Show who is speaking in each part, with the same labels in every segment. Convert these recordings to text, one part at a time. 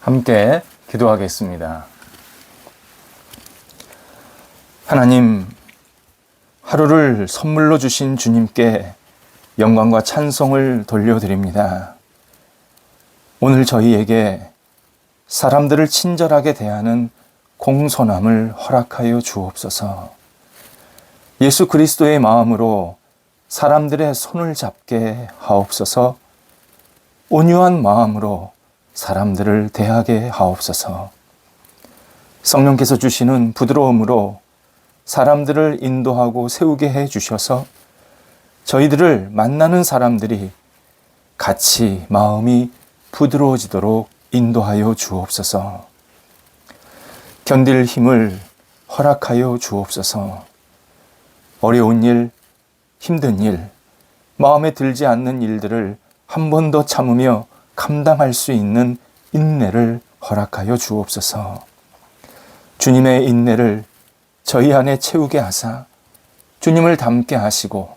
Speaker 1: 함께 기도하겠습니다. 하나님, 하루를 선물로 주신 주님께 영광과 찬송을 돌려드립니다. 오늘 저희에게 사람들을 친절하게 대하는 공손함을 허락하여 주옵소서. 예수 그리스도의 마음으로 사람들의 손을 잡게 하옵소서. 온유한 마음으로 사람들을 대하게 하옵소서. 성령께서 주시는 부드러움으로 사람들을 인도하고 세우게 해 주셔서 저희들을 만나는 사람들이 같이 마음이 부드러워지도록 인도하여 주옵소서. 견딜 힘을 허락하여 주옵소서. 어려운 일, 힘든 일, 마음에 들지 않는 일들을 한 번 더 참으며 감당할 수 있는 인내를 허락하여 주옵소서. 주님의 인내를 저희 안에 채우게 하사 주님을 닮게 하시고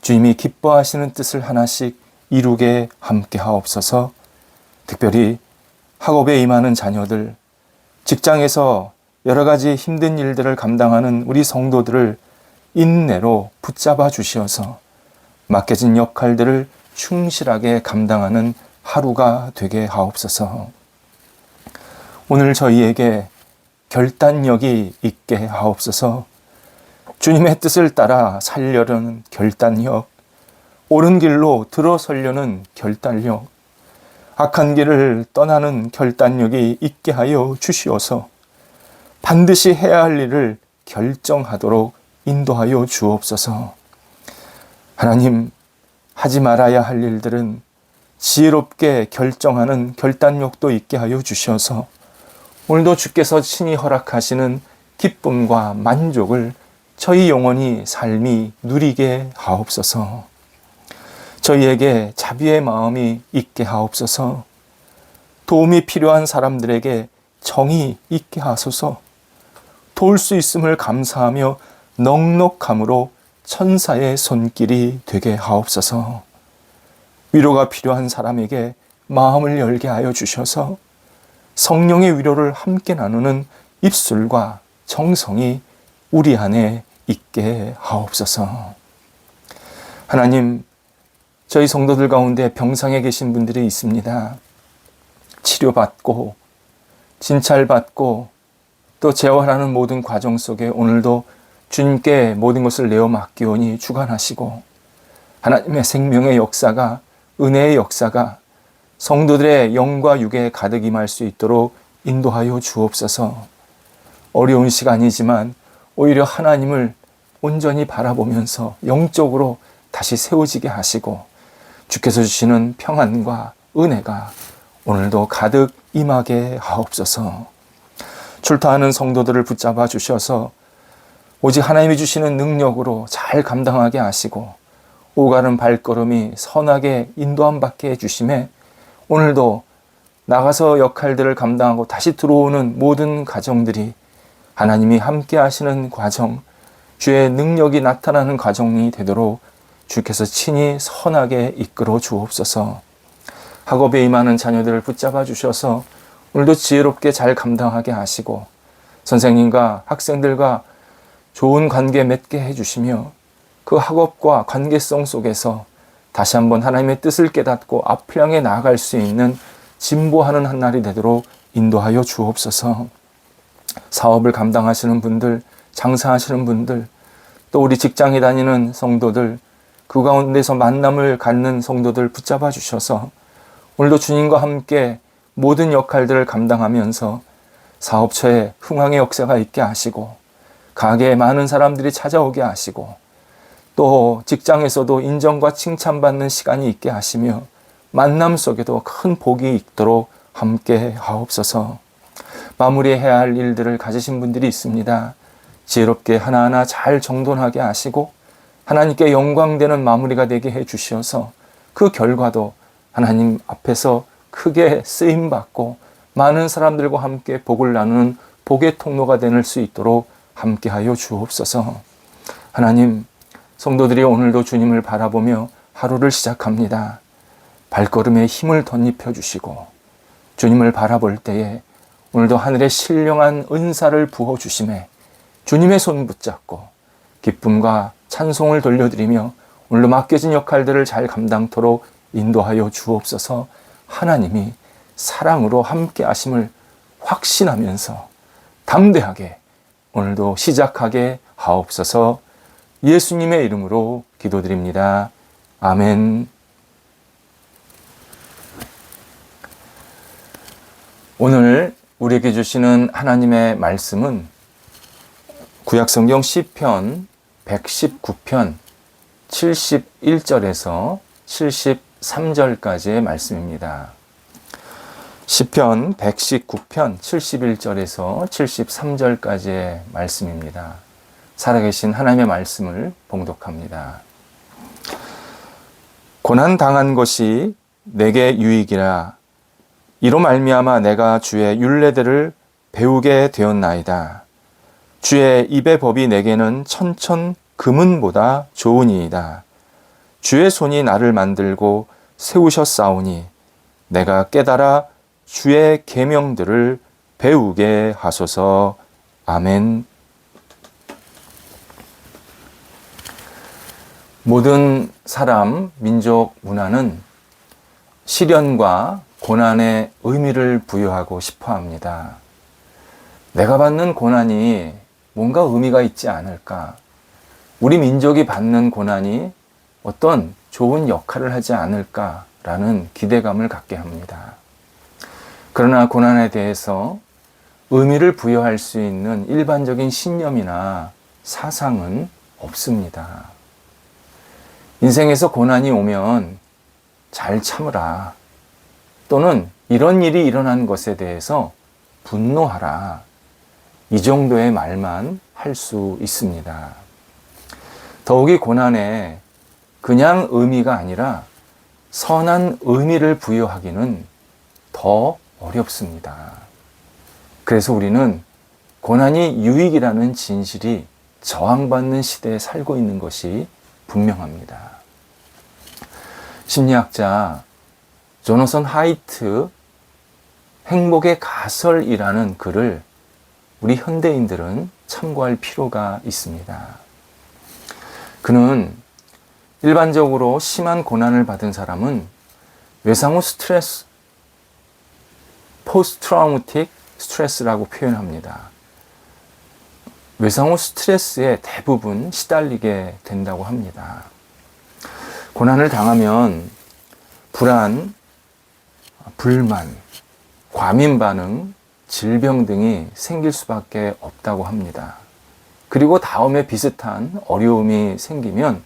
Speaker 1: 주님이 기뻐하시는 뜻을 하나씩 이루게 함께 하옵소서. 특별히 학업에 임하는 자녀들, 직장에서 여러 가지 힘든 일들을 감당하는 우리 성도들을 인내로 붙잡아 주시어서 맡겨진 역할들을 충실하게 감당하는 하루가 되게 하옵소서. 오늘 저희에게 결단력이 있게 하옵소서. 주님의 뜻을 따라 살려는 결단력, 옳은 길로 들어서려는 결단력, 악한 길을 떠나는 결단력이 있게 하여 주시어서 반드시 해야 할 일을 결정하도록 인도하여 주옵소서. 하나님, 하지 말아야 할 일들은 지혜롭게 결정하는 결단력도 있게 하여 주셔서 오늘도 주께서 친히 허락하시는 기쁨과 만족을 저희 영혼이 삶이 누리게 하옵소서. 저희에게 자비의 마음이 있게 하옵소서. 도움이 필요한 사람들에게 정이 있게 하소서. 도울 수 있음을 감사하며 넉넉함으로 천사의 손길이 되게 하옵소서. 위로가 필요한 사람에게 마음을 열게 하여 주셔서 성령의 위로를 함께 나누는 입술과 정성이 우리 안에 있게 하옵소서. 하나님, 저희 성도들 가운데 병상에 계신 분들이 있습니다. 치료받고 진찰받고 또 재활하는 모든 과정 속에 오늘도 주님께 모든 것을 내어 맡기오니 주관하시고 하나님의 생명의 역사가, 은혜의 역사가 성도들의 영과 육에 가득 임할 수 있도록 인도하여 주옵소서. 어려운 시간이지만 오히려 하나님을 온전히 바라보면서 영적으로 다시 세워지게 하시고 주께서 주시는 평안과 은혜가 오늘도 가득 임하게 하옵소서. 출타하는 성도들을 붙잡아 주셔서 오직 하나님이 주시는 능력으로 잘 감당하게 하시고 오가는 발걸음이 선하게 인도함 받게 해주심에 오늘도 나가서 역할들을 감당하고 다시 들어오는 모든 가정들이 하나님이 함께 하시는 과정, 주의 능력이 나타나는 과정이 되도록 주께서 친히 선하게 이끌어 주옵소서. 학업에 임하는 자녀들을 붙잡아 주셔서 오늘도 지혜롭게 잘 감당하게 하시고 선생님과 학생들과 좋은 관계 맺게 해주시며 그 학업과 관계성 속에서 다시 한번 하나님의 뜻을 깨닫고 앞을 향해 나아갈 수 있는 진보하는 한 날이 되도록 인도하여 주옵소서. 사업을 감당하시는 분들, 장사하시는 분들, 또 우리 직장에 다니는 성도들, 그 가운데서 만남을 갖는 성도들 붙잡아 주셔서 오늘도 주님과 함께 모든 역할들을 감당하면서 사업처에 흥황의 역사가 있게 하시고 가게에 많은 사람들이 찾아오게 하시고 또 직장에서도 인정과 칭찬받는 시간이 있게 하시며 만남 속에도 큰 복이 있도록 함께 하옵소서. 마무리해야 할 일들을 가지신 분들이 있습니다. 지혜롭게 하나하나 잘 정돈하게 하시고 하나님께 영광되는 마무리가 되게 해 주시어서 그 결과도 하나님 앞에서 크게 쓰임받고 많은 사람들과 함께 복을 나누는 복의 통로가 될 수 있도록 함께하여 주옵소서. 하나님, 성도들이 오늘도 주님을 바라보며 하루를 시작합니다. 발걸음에 힘을 덧입혀 주시고 주님을 바라볼 때에 오늘도 하늘의 신령한 은사를 부어주심에 주님의 손 붙잡고 기쁨과 찬송을 돌려드리며 오늘도 맡겨진 역할들을 잘 감당토록 인도하여 주옵소서. 하나님이 사랑으로 함께 하심을 확신하면서 담대하게 오늘도 시작하게 하옵소서. 예수님의 이름으로 기도드립니다. 아멘. 오늘 우리에게 주시는 하나님의 말씀은 구약성경 시편 119편 71절에서 73절까지의 말씀입니다. 시편 119편 71절에서 73절까지의 말씀입니다. 살아계신 하나님의 말씀을 봉독합니다. 고난당한 것이 내게 유익이라. 이로 말미암아 내가 주의 율례들을 배우게 되었나이다. 주의 입의 법이 내게는 천천 금은보다 좋으니이다. 주의 손이 나를 만들고 세우셨사오니 내가 깨달아 주의 계명들을 배우게 하소서. 아멘. 모든 사람, 민족, 문화는 시련과 고난에 의미를 부여하고 싶어 합니다. 내가 받는 고난이 뭔가 의미가 있지 않을까? 우리 민족이 받는 고난이 어떤 좋은 역할을 하지 않을까라는 기대감을 갖게 합니다. 그러나 고난에 대해서 의미를 부여할 수 있는 일반적인 신념이나 사상은 없습니다. 인생에서 고난이 오면 잘 참으라. 또는 이런 일이 일어난 것에 대해서 분노하라. 이 정도의 말만 할 수 있습니다. 더욱이 고난에 그냥 의미가 아니라 선한 의미를 부여하기는 더 어렵습니다. 그래서 우리는 고난이 유익이라는 진실이 저항받는 시대에 살고 있는 것이 분명합니다. 심리학자 조너선 하이트 행복의 가설이라는 글을 우리 현대인들은 참고할 필요가 있습니다. 그는 일반적으로 심한 고난을 받은 사람은 외상후 스트레스, 포스트 트라우마틱 스트레스라고 표현합니다. 외상후 스트레스에 대부분 시달리게 된다고 합니다. 고난을 당하면 불안, 불만, 과민 반응, 질병 등이 생길 수밖에 없다고 합니다. 그리고 다음에 비슷한 어려움이 생기면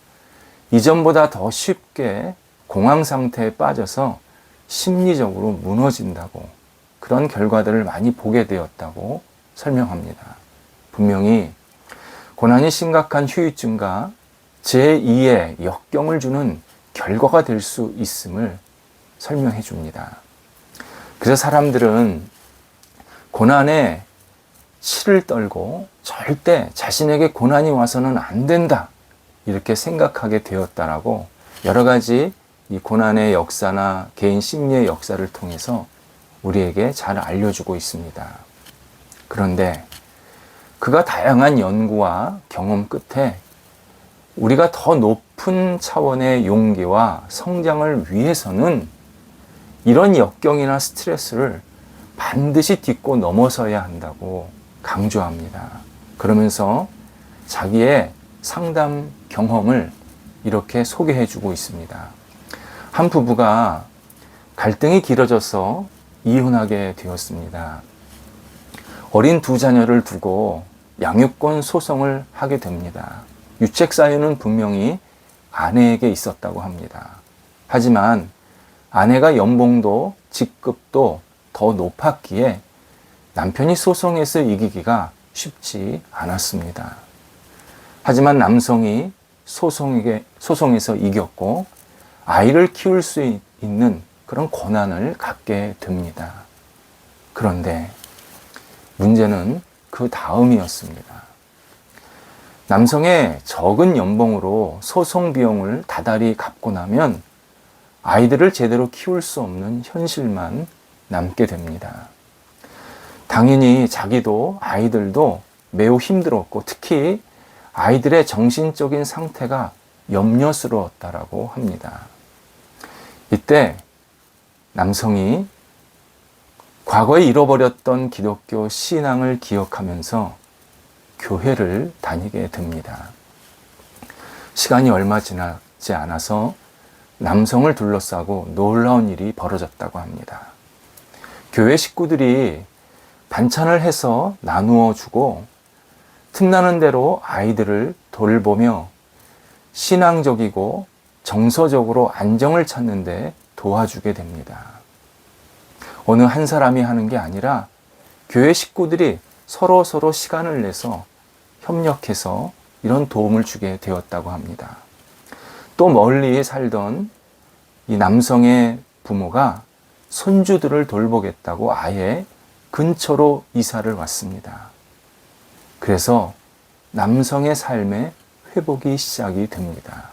Speaker 1: 이전보다 더 쉽게 공황 상태에 빠져서 심리적으로 무너진다고, 그런 결과들을 많이 보게 되었다고 설명합니다. 분명히 고난이 심각한 후유증과 제2의 역경을 주는 결과가 될 수 있음을 설명해 줍니다. 그래서 사람들은 고난에 치를 떨고 절대 자신에게 고난이 와서는 안 된다, 이렇게 생각하게 되었다라고 여러 가지 이 고난의 역사나 개인 심리의 역사를 통해서 우리에게 잘 알려주고 있습니다. 그런데 그가 다양한 연구와 경험 끝에 우리가 더 높은 차원의 용기와 성장을 위해서는 이런 역경이나 스트레스를 반드시 딛고 넘어서야 한다고 강조합니다. 그러면서 자기의 상담 경험을 이렇게 소개해 주고 있습니다. 한 부부가 갈등이 길어져서 이혼하게 되었습니다. 어린 두 자녀를 두고 양육권 소송을 하게 됩니다. 유책 사유는 분명히 아내에게 있었다고 합니다. 하지만 아내가 연봉도 직급도 더 높았기에 남편이 소송에서 이기기가 쉽지 않았습니다. 하지만 남성이 소송에서 이겼고 아이를 키울 수 있는 그런 권한을 갖게 됩니다. 그런데 문제는 그 다음이었습니다. 남성의 적은 연봉으로 소송 비용을 다달이 갚고 나면 아이들을 제대로 키울 수 없는 현실만 남게 됩니다. 당연히 자기도 아이들도 매우 힘들었고 특히 아이들의 정신적인 상태가 염려스러웠다라고 합니다. 이때 남성이 과거에 잃어버렸던 기독교 신앙을 기억하면서 교회를 다니게 됩니다. 시간이 얼마 지나지 않아서 남성을 둘러싸고 놀라운 일이 벌어졌다고 합니다. 교회 식구들이 반찬을 해서 나누어 주고 틈나는 대로 아이들을 돌보며 신앙적이고 정서적으로 안정을 찾는데 도와주게 됩니다. 어느 한 사람이 하는 게 아니라 교회 식구들이 서로 시간을 내서 협력해서 이런 도움을 주게 되었다고 합니다. 또 멀리 살던 이 남성의 부모가 손주들을 돌보겠다고 아예 근처로 이사를 왔습니다. 그래서 남성의 삶의 회복이 시작이 됩니다.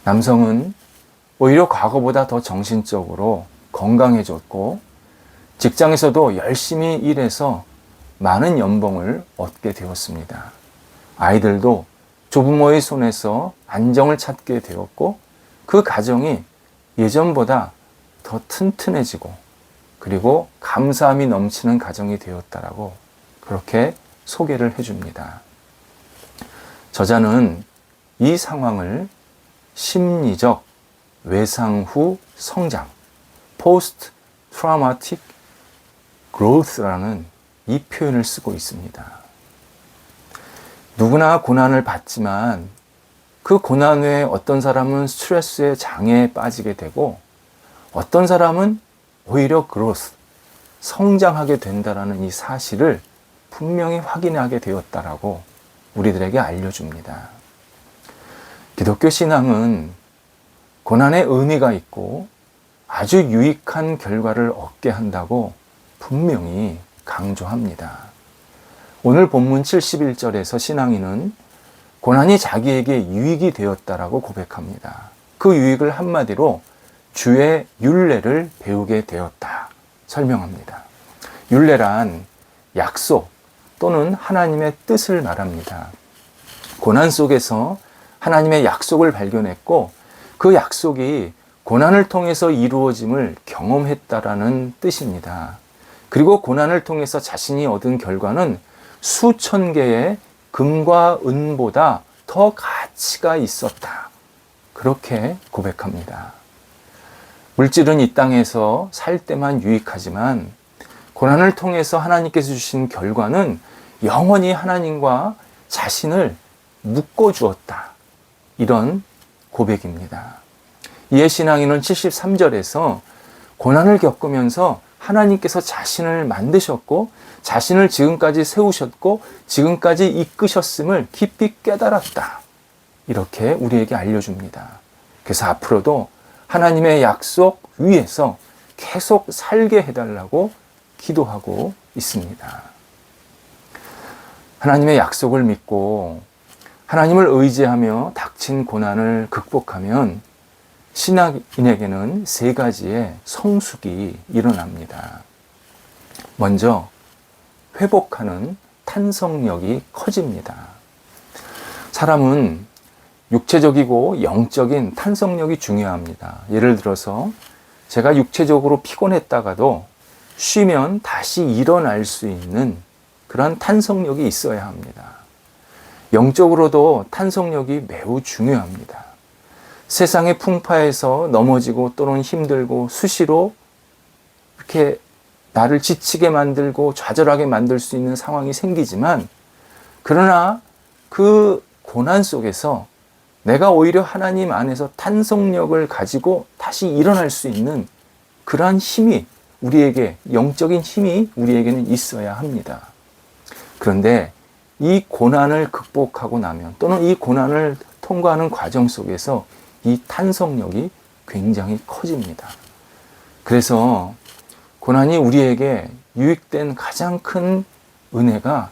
Speaker 1: 남성은 오히려 과거보다 더 정신적으로 건강해졌고 직장에서도 열심히 일해서 많은 연봉을 얻게 되었습니다. 아이들도 조부모의 손에서 안정을 찾게 되었고 그 가정이 예전보다 더 튼튼해지고 그리고 감사함이 넘치는 가정이 되었다라고 그렇게 소개를 해줍니다. 저자는 이 상황을 심리적 외상 후 성장, Post Traumatic Growth라는 이 표현을 쓰고 있습니다. 누구나 고난을 받지만 그 고난 후에 어떤 사람은 스트레스의 장애에 빠지게 되고 어떤 사람은 오히려 growth, 성장하게 된다라는 이 사실을 분명히 확인하게 되었다라고 우리들에게 알려줍니다. 기독교 신앙은 고난의 의미가 있고 아주 유익한 결과를 얻게 한다고 분명히 강조합니다. 오늘 본문 71절에서 신앙인은 고난이 자기에게 유익이 되었다라고 고백합니다. 그 유익을 한마디로 주의 율례를 배우게 되었다 설명합니다. 율례란 약속 또는 하나님의 뜻을 말합니다. 고난 속에서 하나님의 약속을 발견했고 그 약속이 고난을 통해서 이루어짐을 경험했다라는 뜻입니다. 그리고 고난을 통해서 자신이 얻은 결과는 수천 개의 금과 은보다 더 가치가 있었다. 그렇게 고백합니다. 물질은 이 땅에서 살 때만 유익하지만 고난을 통해서 하나님께서 주신 결과는 영원히 하나님과 자신을 묶어주었다. 이런 고백입니다. 이에 신앙인은 73절에서 고난을 겪으면서 하나님께서 자신을 만드셨고 자신을 지금까지 세우셨고 지금까지 이끄셨음을 깊이 깨달았다. 이렇게 우리에게 알려줍니다. 그래서 앞으로도 하나님의 약속 위에서 계속 살게 해달라고 기도하고 있습니다. 하나님의 약속을 믿고 하나님을 의지하며 닥친 고난을 극복하면 신앙인에게는 세 가지의 성숙이 일어납니다. 먼저 회복하는 탄성력이 커집니다. 사람은 육체적이고 영적인 탄성력이 중요합니다. 예를 들어서 제가 육체적으로 피곤했다가도 쉬면 다시 일어날 수 있는 그런 탄성력이 있어야 합니다. 영적으로도 탄성력이 매우 중요합니다. 세상의 풍파에서 넘어지고 또는 힘들고 수시로 이렇게 나를 지치게 만들고 좌절하게 만들 수 있는 상황이 생기지만 그러나 그 고난 속에서 내가 오히려 하나님 안에서 탄성력을 가지고 다시 일어날 수 있는 그러한 힘이 우리에게, 영적인 힘이 우리에게는 있어야 합니다. 그런데 이 고난을 극복하고 나면 또는 이 고난을 통과하는 과정 속에서 이 탄성력이 굉장히 커집니다. 그래서 고난이 우리에게 유익된 가장 큰 은혜가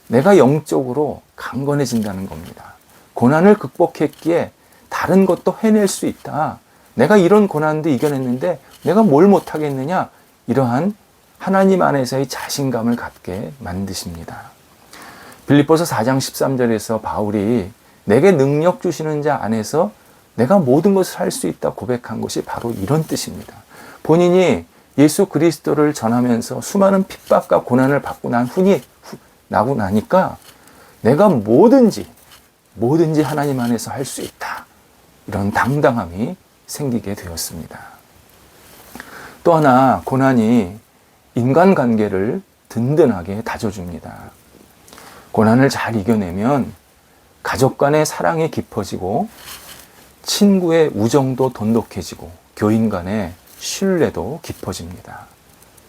Speaker 1: 내가 영적으로 강건해진다는 겁니다. 고난을 극복했기에 다른 것도 해낼 수 있다. 내가 이런 고난도 이겨냈는데 내가 뭘 못하겠느냐? 이러한 하나님 안에서의 자신감을 갖게 만드십니다. 빌립보서 4장 13절에서 바울이 내게 능력 주시는 자 안에서 내가 모든 것을 할 수 있다 고백한 것이 바로 이런 뜻입니다. 본인이 예수 그리스도를 전하면서 수많은 핍박과 고난을 받고 나고 나니까 내가 뭐든지 하나님 안에서 할 수 있다. 이런 당당함이 생기게 되었습니다. 또 하나 고난이 인간관계를 든든하게 다져줍니다. 고난을 잘 이겨내면 가족 간의 사랑이 깊어지고 친구의 우정도 돈독해지고 교인 간의 신뢰도 깊어집니다.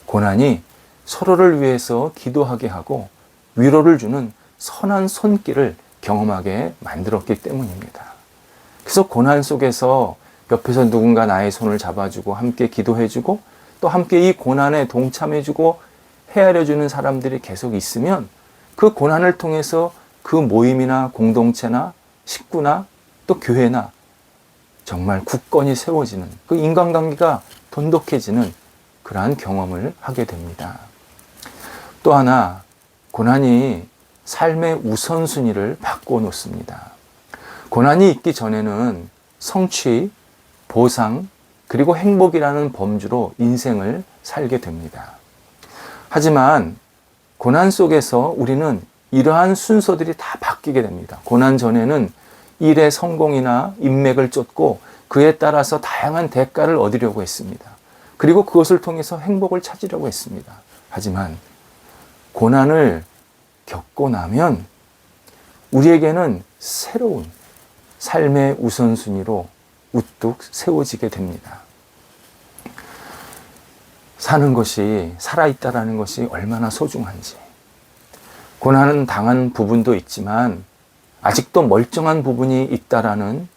Speaker 1: 고난이 서로를 위해서 기도하게 하고 위로를 주는 선한 손길을 경험하게 만들었기 때문입니다. 그래서 고난 속에서 옆에서 누군가 나의 손을 잡아주고 함께 기도해주고 또 함께 이 고난에 동참해주고 헤아려주는 사람들이 계속 있으면 그 고난을 통해서 그 모임이나 공동체나 식구나 또 교회나 정말 굳건히 세워지는 그 인간관계가 돈독해지는 그러한 경험을 하게 됩니다. 또 하나 고난이 삶의 우선순위를 바꿔놓습니다. 고난이 있기 전에는 성취, 보상, 그리고 행복이라는 범주로 인생을 살게 됩니다. 하지만 고난 속에서 우리는 이러한 순서들이 다 바뀌게 됩니다. 고난 전에는 일의 성공이나 인맥을 쫓고 그에 따라서 다양한 대가를 얻으려고 했습니다. 그리고 그것을 통해서 행복을 찾으려고 했습니다. 하지만 고난을 겪고 나면 우리에게는 새로운 삶의 우선순위로 우뚝 세워지게 됩니다. 사는 것이, 살아있다라는 것이 얼마나 소중한지. 고난은 당한 부분도 있지만 아직도 멀쩡한 부분이 있다라는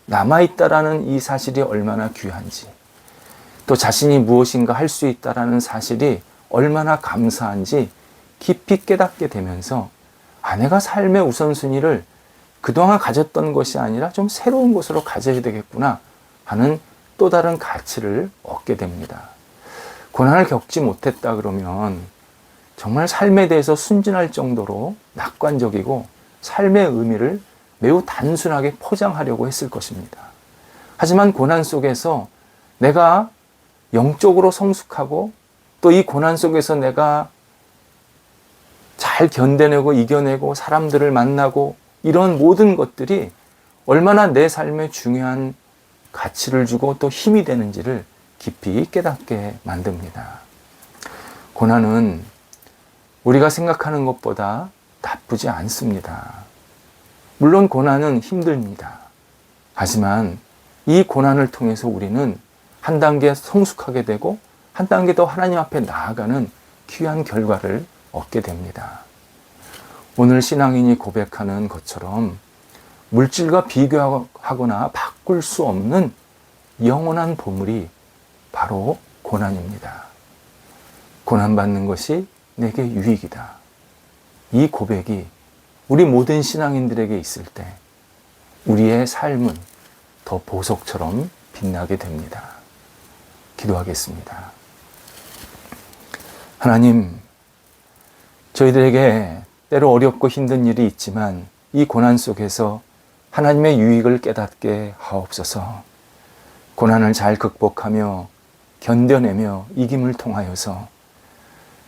Speaker 1: 남아있다라는 이 사실이 얼마나 귀한지, 또 자신이 무엇인가 할 수 있다라는 사실이 얼마나 감사한지 깊이 깨닫게 되면서 내가 삶의 우선순위를 그동안 가졌던 것이 아니라 좀 새로운 것으로 가져야 되겠구나 하는 또 다른 가치를 얻게 됩니다. 고난을 겪지 못했다 그러면 정말 삶에 대해서 순진할 정도로 낙관적이고 삶의 의미를 매우 단순하게 포장하려고 했을 것입니다. 하지만 고난 속에서 내가 영적으로 성숙하고 또 이 고난 속에서 내가 잘 견뎌내고 이겨내고 사람들을 만나고 이런 모든 것들이 얼마나 내 삶에 중요한 가치를 주고 또 힘이 되는지를 깊이 깨닫게 만듭니다. 고난은 우리가 생각하는 것보다 나쁘지 않습니다. 물론 고난은 힘듭니다. 하지만 이 고난을 통해서 우리는 한 단계 성숙하게 되고 한 단계 더 하나님 앞에 나아가는 귀한 결과를 얻게 됩니다. 오늘 신앙인이 고백하는 것처럼 물질과 비교하거나 바꿀 수 없는 영원한 보물이 바로 고난입니다. 고난받는 것이 내게 유익이다. 이 고백이 우리 모든 신앙인들에게 있을 때 우리의 삶은 더 보석처럼 빛나게 됩니다. 기도하겠습니다. 하나님, 저희들에게 때로 어렵고 힘든 일이 있지만 이 고난 속에서 하나님의 유익을 깨닫게 하옵소서. 고난을 잘 극복하며 견뎌내며 이김을 통하여서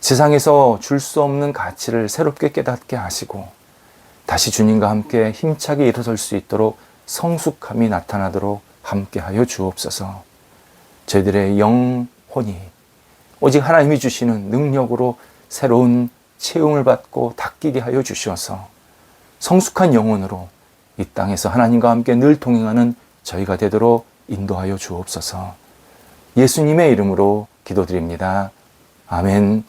Speaker 1: 세상에서 줄 수 없는 가치를 새롭게 깨닫게 하시고 다시 주님과 함께 힘차게 일어설 수 있도록 성숙함이 나타나도록 함께하여 주옵소서. 저희들의 영혼이 오직 하나님이 주시는 능력으로 새로운 채용을 받고 닦이게 하여 주셔서 성숙한 영혼으로 이 땅에서 하나님과 함께 늘 동행하는 저희가 되도록 인도하여 주옵소서. 예수님의 이름으로 기도드립니다. 아멘.